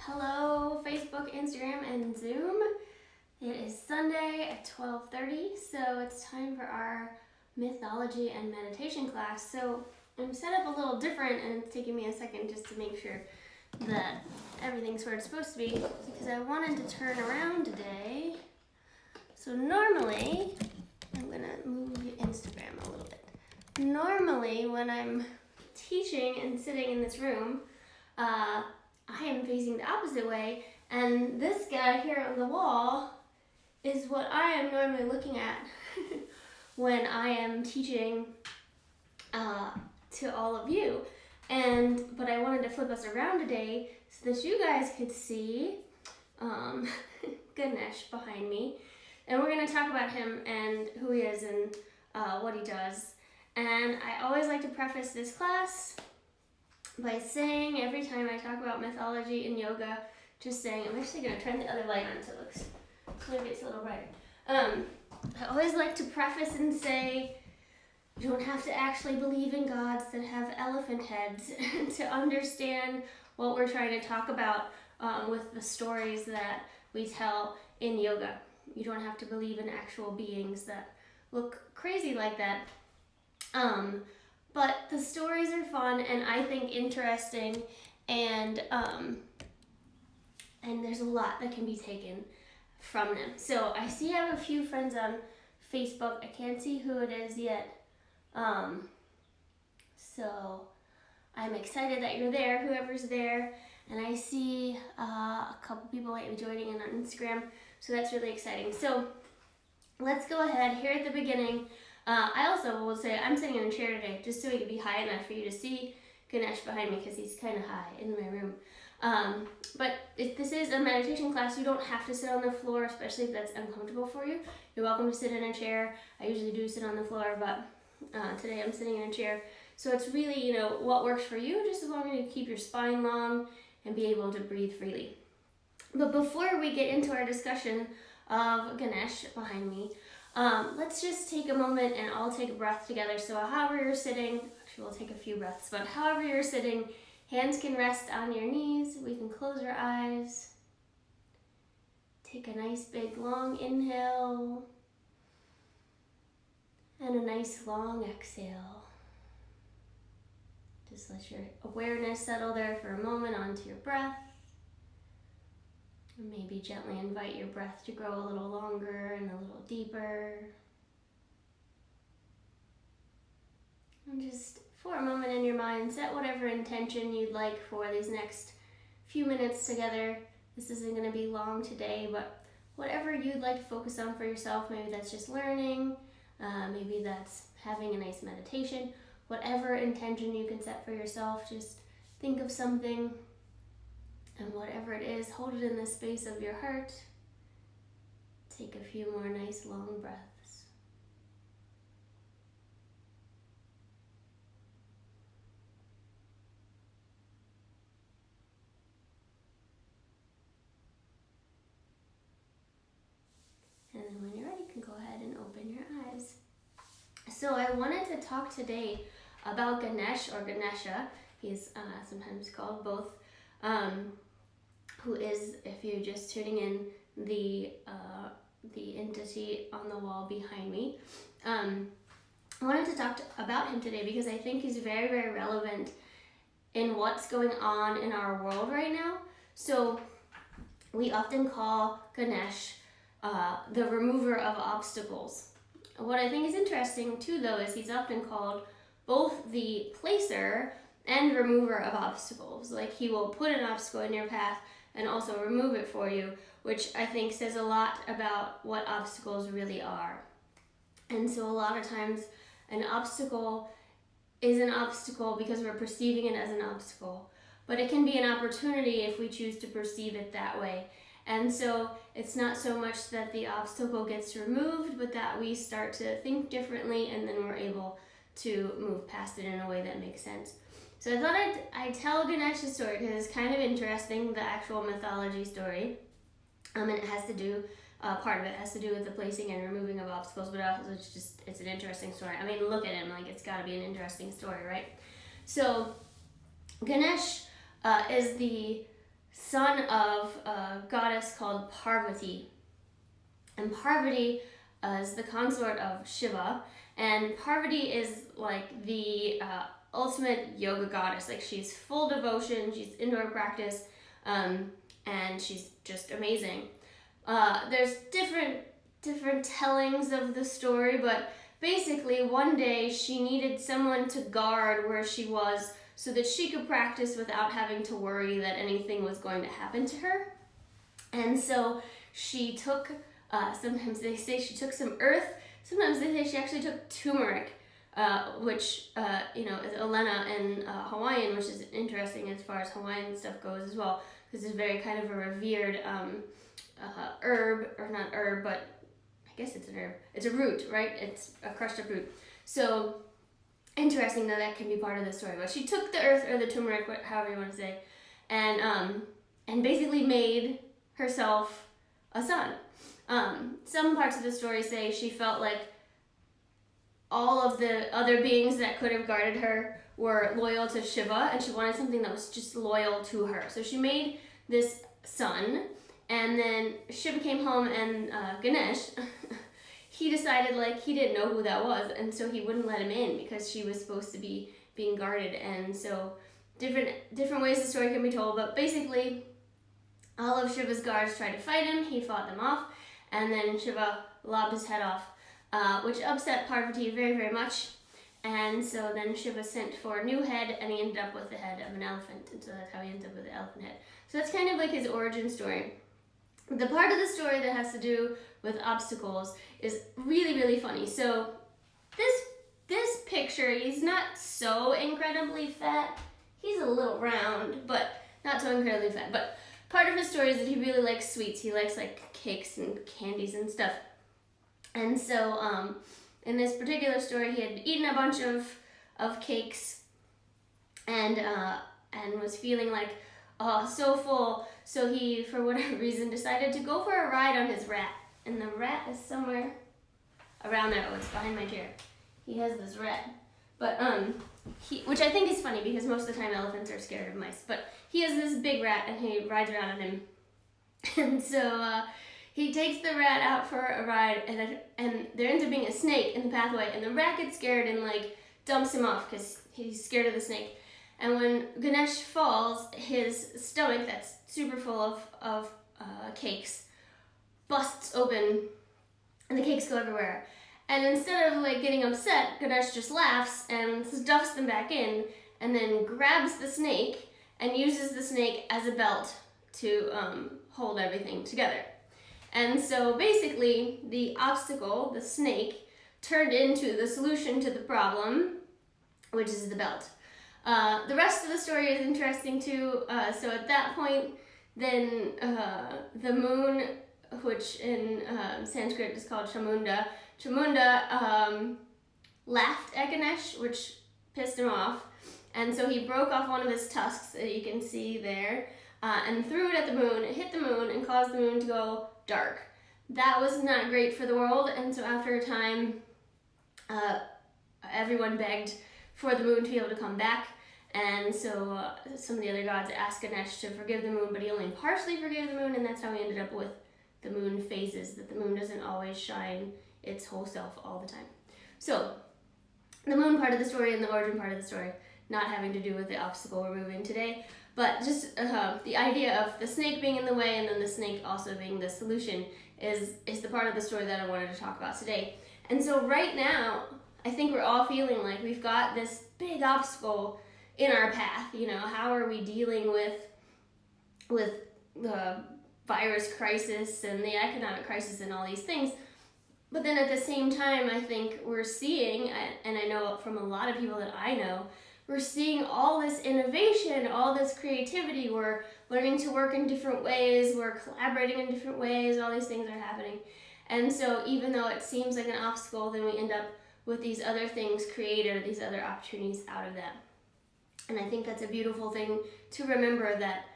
Hello, Facebook, Instagram, and Zoom. It is Sunday at 12:30, so it's time for our mythology and meditation class. So I'm set up a little different, and it's taking me a second just to make sure that everything's where it's supposed to be, because I wanted to turn around today. So normally, I'm gonna move Instagram a little bit. Normally, when I'm teaching and sitting in this room, I am facing the opposite way, and this guy here on the wall is what I am normally looking at when I am teaching to all of you. But I wanted to flip us around today so that you guys could see Ganesh behind me. And we're going to talk about him and who he is and what he does. And I always like to preface this class by saying, every time I talk about mythology and yoga, just saying, I'm actually going to turn the other light on so maybe it's a little brighter. I always like to preface and say, you don't have to actually believe in gods that have elephant heads to understand what we're trying to talk about with the stories that we tell in yoga. You don't have to believe in actual beings that look crazy like that. But the stories are fun and I think interesting, and there's a lot that can be taken from them. So I see I have a few friends on Facebook. I can't see who it is yet. So I'm excited that you're there, whoever's there. And I see a couple people might be joining in on Instagram. So that's really exciting. So let's go ahead here at the beginning. I also will say I'm sitting in a chair today just so he can be high enough for you to see Ganesh behind me, because he's kind of high in my room. But if this is a meditation class, you don't have to sit on the floor, especially if that's uncomfortable for you. You're welcome to sit in a chair. I usually do sit on the floor, but today I'm sitting in a chair. So it's really, what works for you, just as long as you keep your spine long and be able to breathe freely. But before we get into our discussion of Ganesh behind me, let's just take a moment and all take a breath together. So however you're sitting, actually we'll take a few breaths, but however you're sitting, hands can rest on your knees. We can close our eyes. Take a nice big long inhale and a nice long exhale. Just let your awareness settle there for a moment onto your breath. And maybe gently invite your breath to grow a little longer and a little deeper. And just for a moment in your mind, set whatever intention you'd like for these next few minutes together. This isn't going to be long today, but whatever you'd like to focus on for yourself, maybe that's just learning, maybe that's having a nice meditation, whatever intention you can set for yourself, just think of something. And whatever it is, hold it in the space of your heart. Take a few more nice long breaths. And then when you're ready, you can go ahead and open your eyes. So I wanted to talk today about Ganesh, or Ganesha. He's sometimes called both. Who is, if you're just tuning in, the entity on the wall behind me. I wanted to talk about him today because I think he's very, very relevant in what's going on in our world right now. So we often call Ganesh the remover of obstacles. What I think is interesting too, though, is he's often called both the placer and remover of obstacles. Like, he will put an obstacle in your path and also remove it for you, which I think says a lot about what obstacles really are. And so a lot of times an obstacle is an obstacle because we're perceiving it as an obstacle, but it can be an opportunity if we choose to perceive it that way. And so it's not so much that the obstacle gets removed, but that we start to think differently, and then we're able to move past it in a way that makes sense. So I thought I'd tell Ganesh's story because it's kind of interesting, the actual mythology story. And it has to do, part of it has to do with the placing and removing of obstacles, but also it's an interesting story. I mean, look at him, like, it's gotta be an interesting story, right? So Ganesh is the son of a goddess called Parvati. And Parvati is the consort of Shiva. And Parvati is like the ultimate yoga goddess. Like, she's full devotion, she's indoor practice, and she's just amazing. There's different tellings of the story, but basically one day she needed someone to guard where she was so that she could practice without having to worry that anything was going to happen to her. And so she took, sometimes they say she took some earth, sometimes they say she actually took turmeric, which, is Elena in Hawaiian, which is interesting as far as Hawaiian stuff goes as well, because it's very kind of a revered herb, or not herb, but I guess it's an herb. It's a root, right? It's a crushed up root. So interesting that can be part of the story. But she took the earth or the turmeric, however you want to say, and basically made herself a son. Some parts of the story say she felt like all of the other beings that could have guarded her were loyal to Shiva, and she wanted something that was just loyal to her. So she made this son, and then Shiva came home, and Ganesh, he decided he didn't know who that was, and so he wouldn't let him in because she was supposed to be being guarded. And so different ways the story can be told, but basically all of Shiva's guards tried to fight him. He fought them off, and then Shiva lobbed his head off, which upset Parvati very, very much. And so then Shiva sent for a new head, and he ended up with the head of an elephant, and so that's how he ends up with the elephant head. So that's kind of like his origin story. The part of the story that has to do with obstacles is really, really funny. So this picture, he's not so incredibly fat. He's a little round, but not so incredibly fat. But part of his story is that he really likes sweets. He likes cakes and candies and stuff. And so in this particular story, he had eaten a bunch of cakes and was feeling so full. So he, for whatever reason, decided to go for a ride on his rat. And the rat is somewhere around there. Oh, it's behind my chair. He has this rat. But, which I think is funny because most of the time elephants are scared of mice. But he has this big rat, and he rides around on him. And so he takes the rat out for a ride, and there ends up being a snake in the pathway. And the rat gets scared and dumps him off because he's scared of the snake. And when Ganesh falls, his stomach, that's super full of cakes, busts open, and the cakes go everywhere. And instead of getting upset, Ganesh just laughs and stuffs them back in, and then grabs the snake and uses the snake as a belt to hold everything together. And so basically, the obstacle, the snake, turned into the solution to the problem, which is the belt. The rest of the story is interesting too. So at that point, then the moon, which in Sanskrit is called Chamunda, laughed at Ganesh, which pissed him off. And so he broke off one of his tusks that you can see there, and threw it at the moon. It hit the moon and caused the moon to go dark. That was not great for the world, and so after a time, everyone begged for the moon to be able to come back. And so some of the other gods asked Ganesh to forgive the moon, but he only partially forgave the moon, and that's how we ended up with the moon phases, that the moon doesn't always shine its whole self all the time. So the moon part of the story and the origin part of the story, not having to do with the obstacle we're moving today, but just the idea of the snake being in the way and then the snake also being the solution is the part of the story that I wanted to talk about today. And so right now, I think we're all feeling like we've got this big obstacle in our path. How are we dealing with the virus crisis and the economic crisis and all these things? But then at the same time, I think we're seeing, and I know from a lot of people that I know, we're seeing all this innovation, all this creativity. We're learning to work in different ways. We're collaborating in different ways. All these things are happening. And so even though it seems like an obstacle, then we end up with these other things created, these other opportunities out of that. And I think that's a beautiful thing to remember, that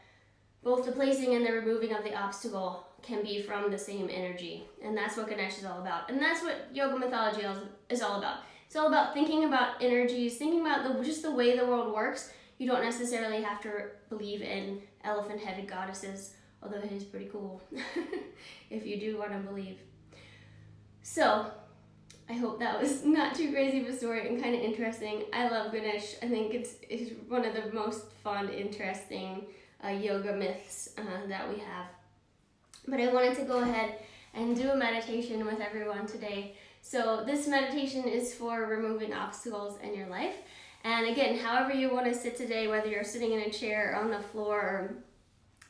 both the placing and the removing of the obstacle can be from the same energy. And that's what Ganesh is all about. And that's what yoga mythology is all about. It's all about thinking about energies, thinking about just the way the world works, You don't necessarily have to believe in elephant-headed goddesses, although it is pretty cool if you do want to believe. So, I hope that was not too crazy of a story and kind of interesting. I love Ganesh. I think it's one of the most fun, interesting yoga myths that we have. But I wanted to go ahead and do a meditation with everyone today. So this meditation is for removing obstacles in your life. And again, however you want to sit today, whether you're sitting in a chair or on the floor or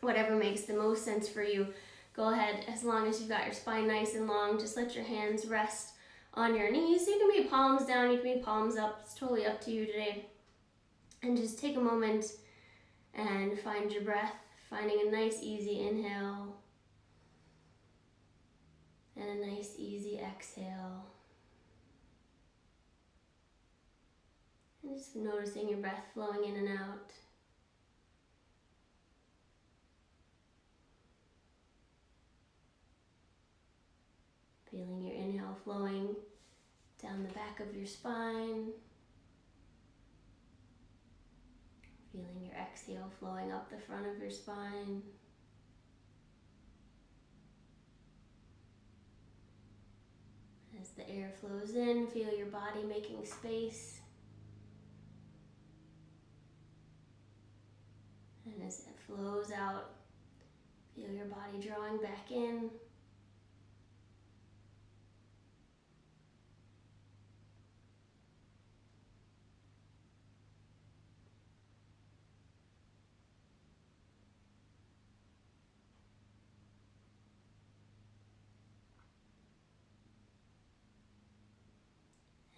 whatever makes the most sense for you, go ahead. As long as you've got your spine nice and long, just let your hands rest on your knees. You can be palms down, you can be palms up. It's totally up to you today. And just take a moment and find your breath, finding a nice easy inhale and a nice easy exhale. And just noticing your breath flowing in and out. Feeling your inhale flowing down the back of your spine. Feeling your exhale flowing up the front of your spine. As the air flows in, feel your body making space. And as it flows out, feel your body drawing back in.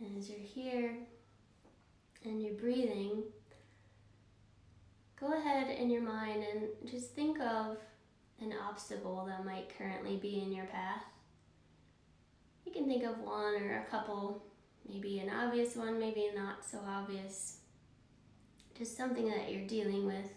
And as you're here and you're breathing, go ahead in your mind and just think of an obstacle that might currently be in your path. You can think of one or a couple, maybe an obvious one, maybe not so obvious. Just something that you're dealing with.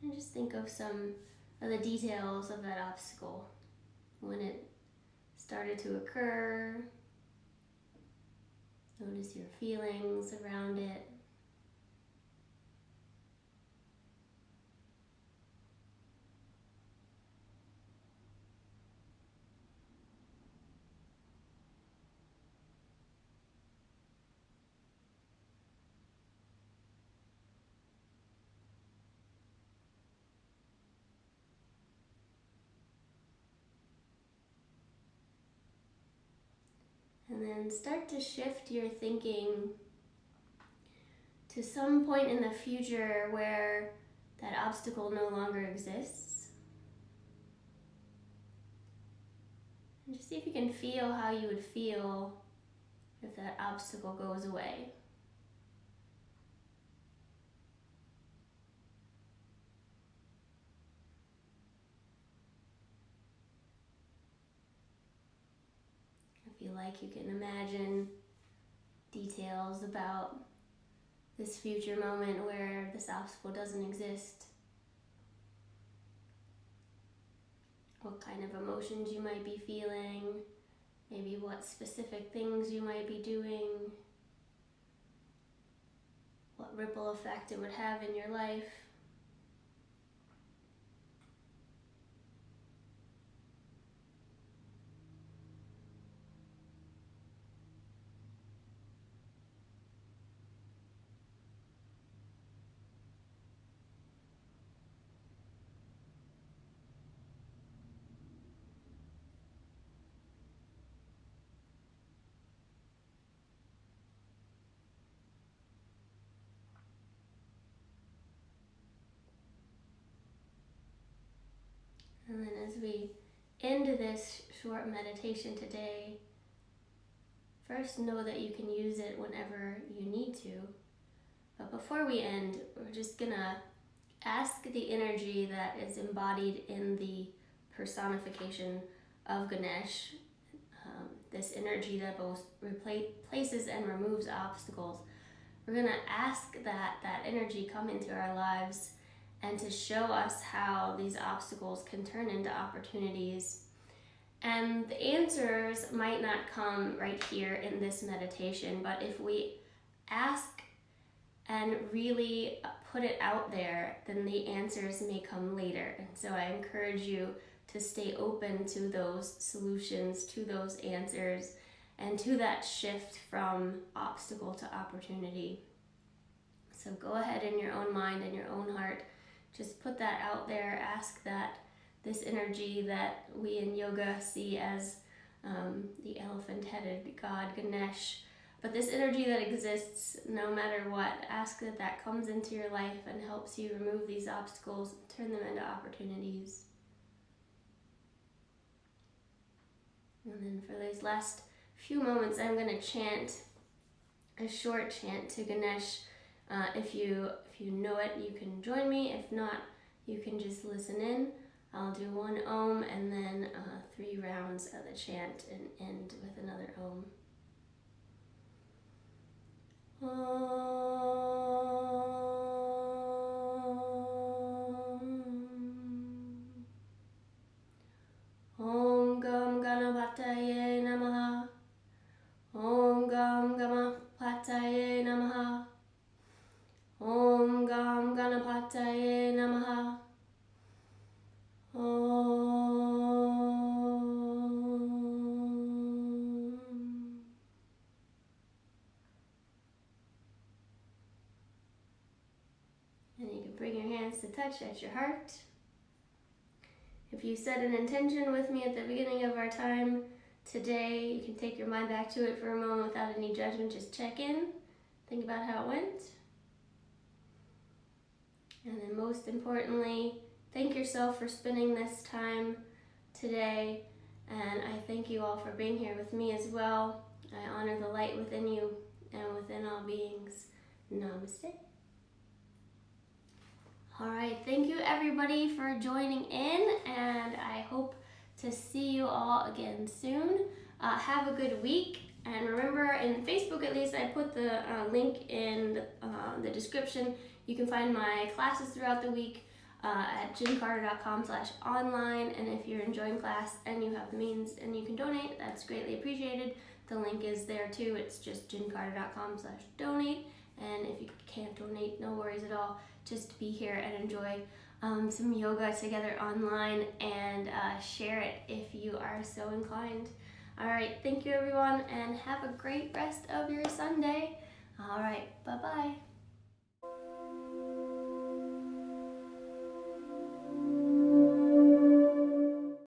And just think of some of the details of that obstacle. When it started to occur, notice your feelings around it. And then start to shift your thinking to some point in the future where that obstacle no longer exists. And just see if you can feel how you would feel if that obstacle goes away. If you like, you can imagine details about this future moment where this obstacle doesn't exist. What kind of emotions you might be feeling, maybe what specific things you might be doing, what ripple effect it would have in your life. And then as we end this short meditation today, first know that you can use it whenever you need to. But before we end, we're just gonna ask the energy that is embodied in the personification of Ganesh, this energy that both replaces and removes obstacles. We're gonna ask that energy come into our lives and to show us how these obstacles can turn into opportunities, And the answers might not come right here in this meditation, but if we ask and really put it out there, then the answers may come later. And so I encourage you to stay open to those solutions, to those answers, and to that shift from obstacle to opportunity. So go ahead in your own mind and your own heart, just put that out there, ask that this energy that we in yoga see as the elephant-headed god Ganesh, but this energy that exists no matter what, ask that that comes into your life and helps you remove these obstacles, turn them into opportunities. And then for these last few moments, I'm going to chant a short chant to Ganesh. If you know it, you can join me. If not, you can just listen in. I'll do one Om and then 3 rounds of the chant and end with another Om. Om Gam Ganapataye Namaha. Om Gam Ganapataye Namaha. Om Gam Ganapataye Namaha. And you can bring your hands to touch at your heart. If you set an intention with me at the beginning of our time today, you can take your mind back to it for a moment without any judgment. Just check in, think about how it went. And then most importantly, thank yourself for spending this time today. And I thank you all for being here with me as well. I honor the light within you and within all beings. Namaste. All right, thank you everybody for joining in, and I hope to see you all again soon. Have a good week, and remember, in Facebook at least, I put the link in the description. You can find my classes throughout the week at jincarter.com/online, and if you're enjoying class and you have the means and you can donate, that's greatly appreciated. The link is there too. It's just jincarter.com/donate, and if you can't donate, no worries at all. Just be here and enjoy some yoga together online, and share it if you are so inclined. All right, thank you everyone, and have a great rest of your Sunday. All right, bye-bye.